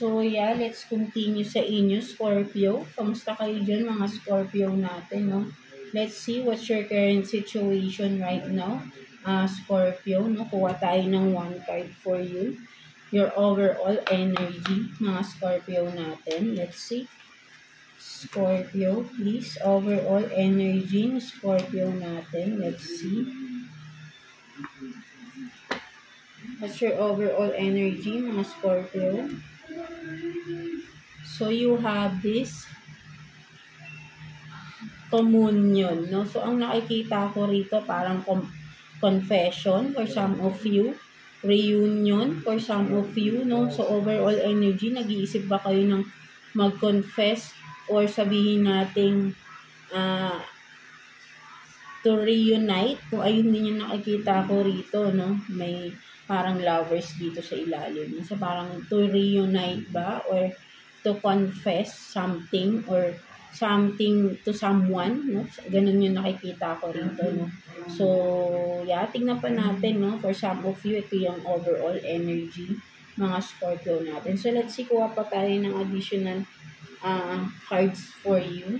So, yeah, let's continue sa inyo, Scorpio. Kamusta kayo dyan, mga Scorpio natin, no? Let's see what's your current situation right now, Scorpio, no? Kuha tayo ng one card for you. Your overall energy, mga Scorpio natin. Let's see. Scorpio, please. Overall energy ng Scorpio natin. Let's see. What's your overall energy, mga Scorpio? So, you have this communion, no? So, ang nakikita ko rito, parang confession for some of you, reunion for some of you, no? So, overall energy, nag-iisip ba kayo ng mag-confess or sabihin nating to reunite? So, ayun din yung nakikita ko rito, no? May parang lovers dito sa ilalim. So, parang to reunite ba or to confess something or something to someone, no? Ganun yung nakikita ko rito, no? So, yeah, tingnan pa natin, no? For some of you, ito yung overall energy, mga Scorpio natin. So, let's see, kuha pa tayo ng additional cards for you.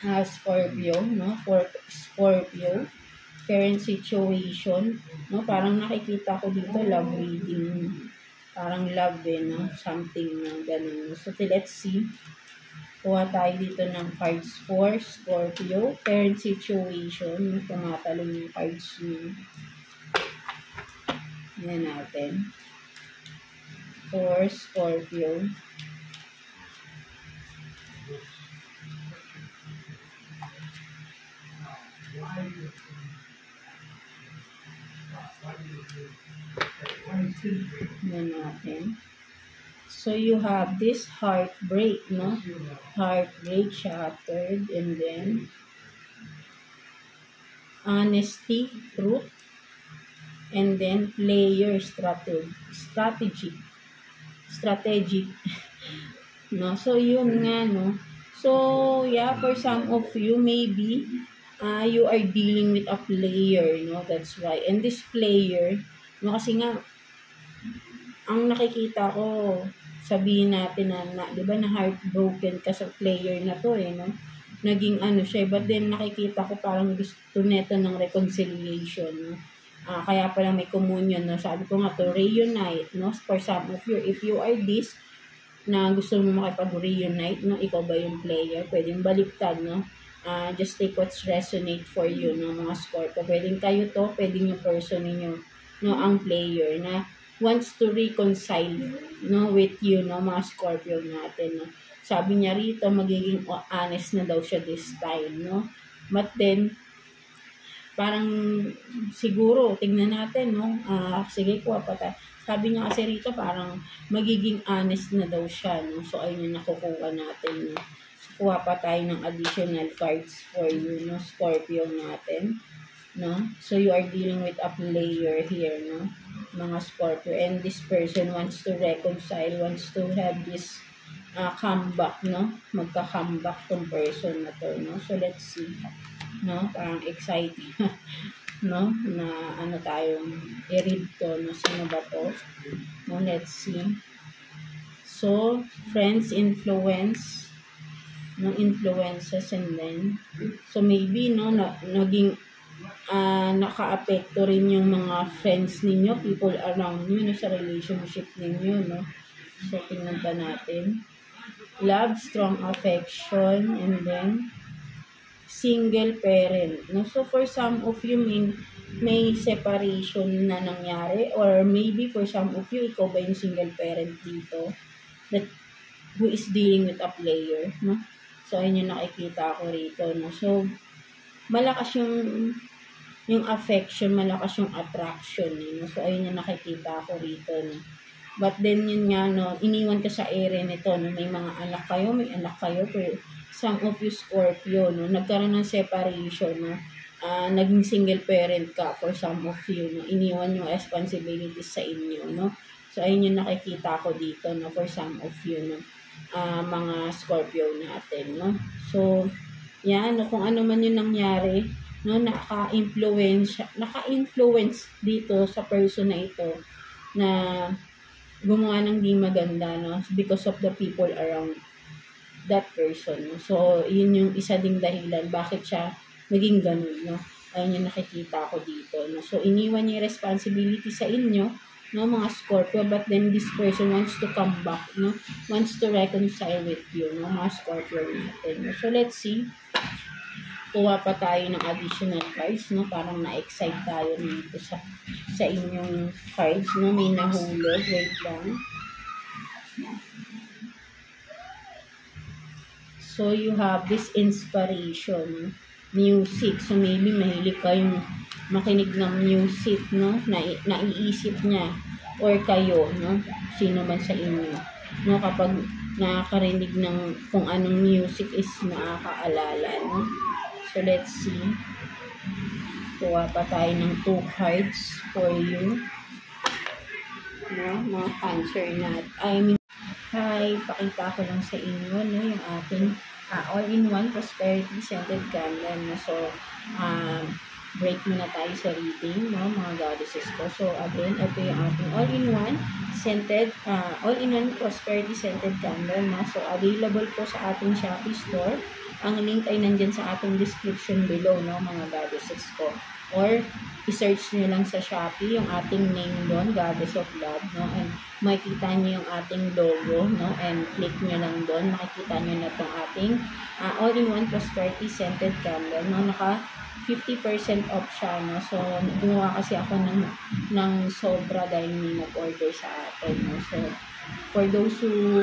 Scorpio, no? For Scorpio, current situation, no? Parang nakikita ko dito, love reading. Parang love, no? Something na ganun. So, let's see. Kuha tayo dito ng cards for Scorpio. Current situation. Tumatalong yung cards niyo. Yan natin. For Scorpio. Yan natin. So, you have this heartbreak, no? Heartbreak, shattered, and then honesty, truth, and then player, strategic, no? So, yun nga, no? So, yeah, for some of you, maybe, you are dealing with a player, no? That's why. And this player, no, kasi nga, ang nakikita ko, sabihin natin na di ba, na heartbroken ka sa player na to, no? Naging ano siya, but then nakikita ko parang gusto neto ng reconciliation, no? Kaya pala may communion, no? Sabi ko nga to, reunite, no? For some of you, if you are this, na gusto mo makipag-reunite, no? Ikaw ba yung player? Pwedeng baliktad, no? Just take what's resonate for you, no, mga Scorpio. Pwedeng kayo to, pwedeng yung person ninyo, no, ang player na wants to reconcile, no, with you, no, mga Scorpio natin, no. Sabi niya rito, magiging honest na daw siya this time, no. But then, parang siguro, tingnan natin, no. Sige, kuha pa tayo. Sabi niya kasi rito, parang magiging honest na daw siya, no. So, ayun yung nakukuha natin, no. So, kuha pa tayo ng additional cards for you, no, Scorpio natin, no. So, you are dealing with a player here, no, mga Scorpio, and this person wants to reconcile, wants to have this comeback, no, magka-comeback tong person na to, no. So, let's see, no, parang exciting, no, na ano tayong i-read to, no, sino ba to, no, let's see. So, friends, influence, no, influences, and then, so maybe, no, naging naka-apekto rin yung mga friends ninyo, people around you, no, sa relationship ninyo, no. So, tingnan pa natin. Love, strong affection, and then single parent, no. So, for some of you, may separation na nangyari, or maybe for some of you, ikaw ba yung single parent dito that who is dealing with a player, no. So, ayun yung nakikita ko rito, no. So, malakas yung affection, malakas yung attraction, no? So, ayun yung nakikita ko rito, no? But then, yun nga, no, iniwan ka sa ere nito, no? May mga anak kayo, pero some of you Scorpio, no? Nagkaroon ng separation, no? Naging single parent ka for some of you, no? Iniwan yung responsibilities sa inyo, no? So, ayun yung nakikita ko dito, no? For some of you, no? Mga Scorpio natin, no? So, yan, no? Kung ano man yung nangyari, no, naka-influence dito sa person na ito na gumawa ng di maganda, no? Because of the people around that person. No? So, yun yung isa ding dahilan bakit siya naging ganun, no? Ayun yung nakikita ko dito, no? So, iniwan niya yung responsibility sa inyo, no, mga Scorpio, but then this person wants to come back, no? Wants to reconcile with you, no, mga Scorpio natin. No? So, let's see. Kuha pa tayo ng additional cards, no? Parang na-excite tayo dito sa inyong cards, no? May nahulog. Wait lang. So, you have this inspiration, music. So, maybe mahilig kayong makinig ng music, no? Naiisip niya or kayo, no? Sino man sa inyo, no? Kapag nakakarinig ng kung anong music is nakakaalala, no? So, let's see. Kuha pa tayo ng 2 cards for you, no? Mga Cancer natin. Hi, pakita ko lang sa inyo, no, yung ating all-in-one prosperity scented candle, no. So, break muna tayo sa reading, no, mga goddesses ko. So, again, ito yung ating all-in-one scented, all-in-one prosperity scented candle, no. So, available po sa ating Shopee store. Ang link ay nandyan sa ating description below, no, mga goddesses ko. Or, i-search nyo lang sa Shopee yung ating name doon, Goddess of Love, no? And makikita nyo yung ating logo, no? And click nyo lang doon, makikita nyo na itong ating all-in-one prosperity scented candle, no? Naka 50% off siya, no? So, gumawa kasi ako ng sobra dahil may nag-order sa atin, no? So, for those who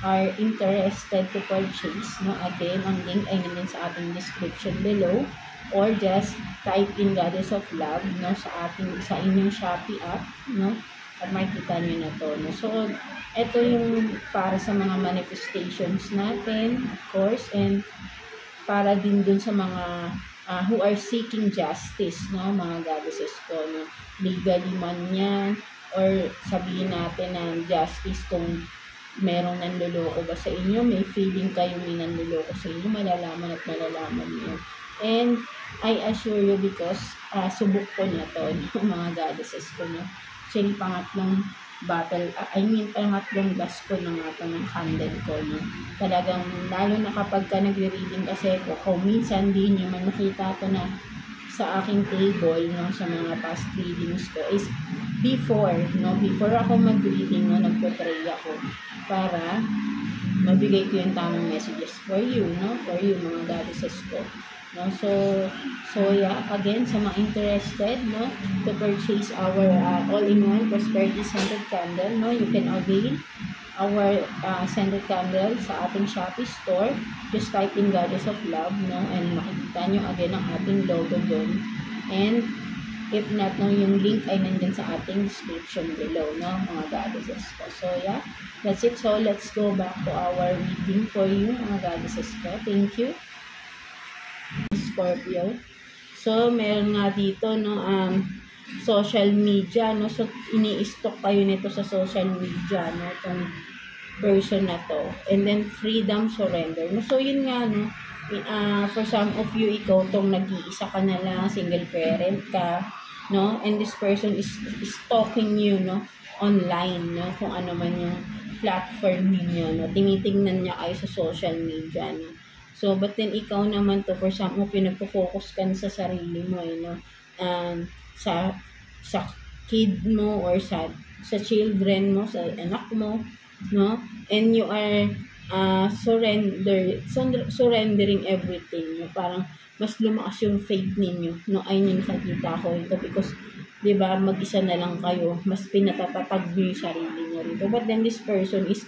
are interested to purchase, no? Again, ang link ay nandun sa ating description below, or just type in Goddess of Love, no, sa inyong Shopee app, no, at makikita nyo na to, no. So, ito yung para sa mga manifestations natin, of course, and para din dun sa mga who are seeking justice, no, mga goddesses ko, no, legally man yan, or sabihin natin na justice kung merong nanloloko ba sa inyo, may feeling kayo may nanloloko sa inyo, malalaman at malalaman niyo. And I assure you because subok ko na to, no, mga goddesses ko, no. Actually, pangatlong gas ko na nga to ng candle ko, no. Talagang, lalo na kapag ka nagre-reading kasi ko, kung minsan di nyo man makita to na sa aking table, no, sa mga past readings ko, is before ako mag-reading, no, nagpo-pray ako para mabigay ko yung tamang messages for you, no, for you, mga goddesses ko. No, so yeah, again, sa mga interested, no, to purchase our all-in-one prosperity scented candle, no, you can avail our scented candle sa ating Shopee store. Just type in Goddess of Love, no, and makikita nyo again ang ating logo doon. And if not, no, yung link ay nandyan sa ating description below, no, mga goddesses ko. So yeah, that's it. So let's go back to our reading for you, mga goddesses ko. Thank you, Scorpio. So, meron nga dito, no, social media, no, so, ini-stalk kayo nito sa social media, no, itong person na to. And then, freedom, surrender. No, so, yun nga, no, for some of you, ikaw tong nag-iisa ka na lang, single parent ka, no, and this person is stalking you, no, online, no, kung ano man yung platform niyo, no, tinitingnan niya kayo sa social media, no. So, but then, ikaw naman to, for some of you, nagpo-focus ka sa sarili mo, no? Sa kid mo, or sa children mo, sa anak mo, no? And you are surrendering everything, no? Parang, mas lumakas yung faith ninyo, no? Ayun yung nakikita ko ito, because, di ba, mag-isa na lang kayo, mas pinatatapag nyo yung sarili nyo rito. But then, this person is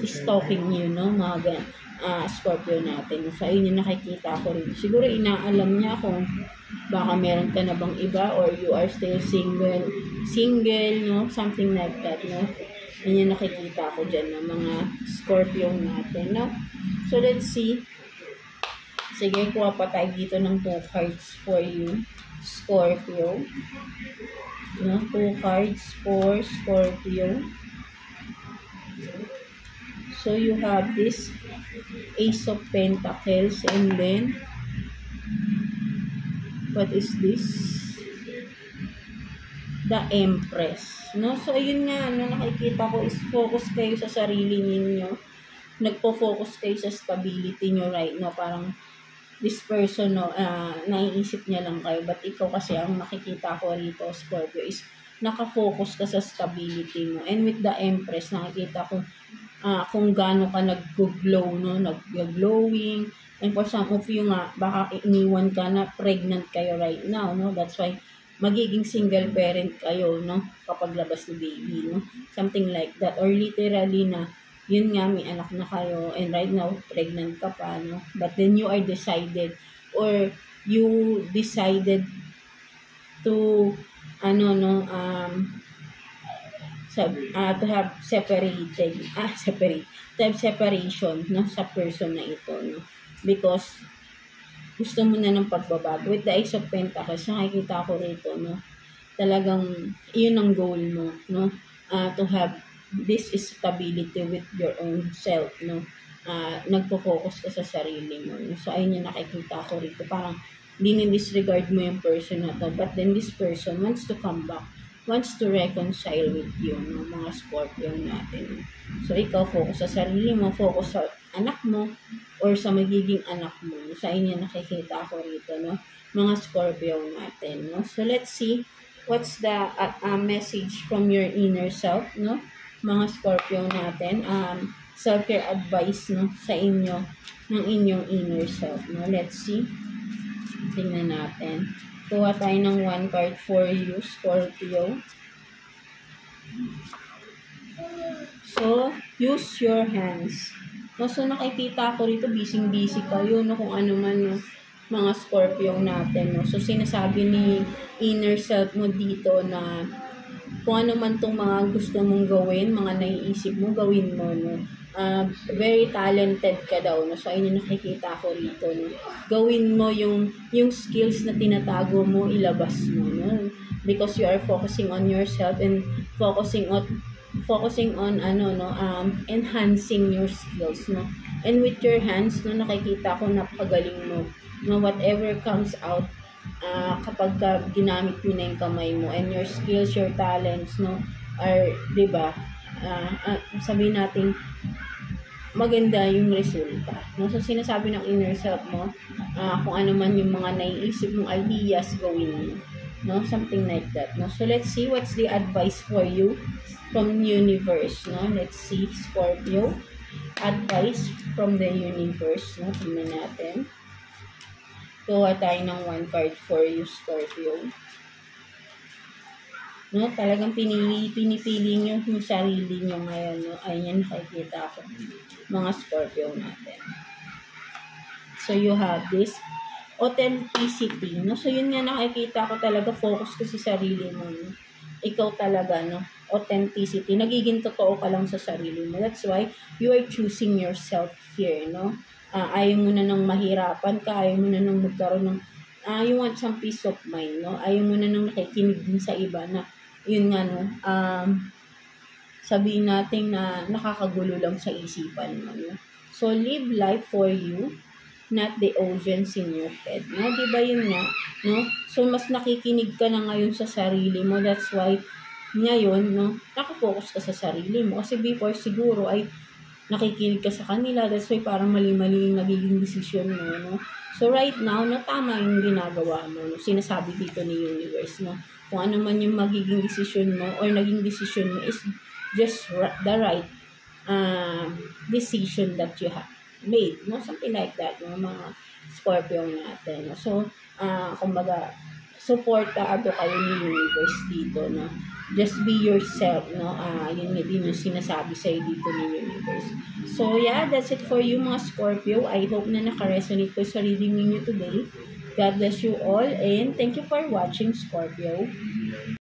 stalking you, no? Mga Scorpio natin. So, ayun yung nakikita ko rin. Siguro, inaalam niya kung baka meron ka na bang iba, or you are still single, no? Something like that, no? Ayun yung nakikita ko dyan ng mga Scorpio natin, no? So, let's see. Sige, kuha pa tayo dito ng 2 cards for you, Scorpio. No? 2 cards for Scorpio. So, you have this Ace of Pentacles, and then, what is this? The Empress. no? So, ayun nga, ano, nakikita ko is focus kayo sa sarili ninyo. Nagpo-focus kayo sa stability nyo right now. Parang, this person, no, naiisip niya lang kayo. But ikaw kasi, ang nakikita ko rito, Scorpio, is nakafocus ka sa stability mo. And with the Empress, nakikita ko kung gaano ka nag-glow, no? Nag-glowing. And for some of you nga, baka iniwan ka na pregnant kayo right now, no? That's why magiging single parent kayo, no? Kapag labas ni baby, no? Something like that. Or literally na, yun nga, may anak na kayo, and right now, pregnant ka pa, no? But then you are decided, or you decided to, to have separation, no, sa person na ito, no? Because, gusto mo na ng pagbabago. With the Ace of Pentacles, nakikita ko rito, no? Talagang, yun ang goal mo, no? To have this stability with your own self, no? Nagpo-focus ka sa sarili mo, no? So, ayun yung nakikita ko rito. Parang, disregard mo yung person na to. But then, this person wants to come back, wants to reconcile with you, no? Mga Scorpio natin. So, ikaw, focus sa sarili mo, focus sa anak mo, or sa magiging anak mo. Sa inyo nakikita ko rito, no? Mga Scorpio natin, no? So, let's see what's the message from your inner self, no? Mga Scorpio natin. Self-care advice, no? Sa inyo, ng inyong inner self, no? Let's see. Tingnan natin. Kuha tayo ng 1 card for you, Scorpio. So, use your hands. No, so, nakikita ko rito, busy-busy kayo, no, kung ano man, no, mga Scorpio natin, no. So, sinasabi ni inner self mo dito na kung ano man tong mga gusto mong gawin, mga naiisip mo, gawin mo, no. Very talented ka daw, no. So, ayun yung nakikita ko rito, no. Gawin mo yung skills na tinatago mo, ilabas mo, no. Because you are focusing on yourself and focusing on enhancing your skills, no. And with your hands, no, nakikita ko napakagaling mo, no. Whatever comes out, kapag ginamit mo na yung kamay mo, and your skills, your talents, no, are, diba, sabihin natin, maganda yung resulta, no. So, sinasabi ng inner self mo, kung ano man yung mga naiisip mong ideas, gawin mo, no, something like that, no. So, let's see what's the advice for you from universe, no. Let's see, Scorpio, advice from the universe, no. Tingnan natin. Kuha tayo ng 1 card for you, Scorpio. No, talagang pinipili nyo yung sarili nyo ngayon, no. Ayun yan, nakikita ko, mga Scorpio natin. So, you have this authenticity, no. So, yun nga, nakikita ko talaga, focus ko sa sarili mo, no. Ikaw talaga, no, authenticity, nagiging totoo ka lang sa sarili mo. That's why you are choosing yourself here, no. Ayaw mo na nang mahirapan ka, ayaw mo na nang magkaroon ng you want some peace of mind, no. Ayaw mo na nang nakikinig din sa iba na yun nga, no, sabihin natin na nakakagulo lang sa isipan mo, no. So, live life for you, not the audience in your head, no. Diba yun nga, no. So, mas nakikinig ka na ngayon sa sarili mo. That's why ngayon, no, nakafocus ka sa sarili mo. Kasi before siguro ay nakikinig ka sa kanila. That's why parang mali-mali yung nagiging desisyon mo, no. So, right now, no, tama yung ginagawa mo, no. Sinasabi dito ni universe, no. Kung ano man yung magiging desisyon mo or naging desisyon mo is just the right decision that you have made, no. Something like that, no, mga Scorpio natin, no. So, kumbaga, supportado kayo ni universe dito, no. Just be yourself, no. Yun nga din yung sinasabi sa'yo dito ni universe. So, yeah, that's it for you, mga Scorpio. I hope na naka-resonate ko sa reading ninyo today. God bless you all, and thank you for watching, Scorpio.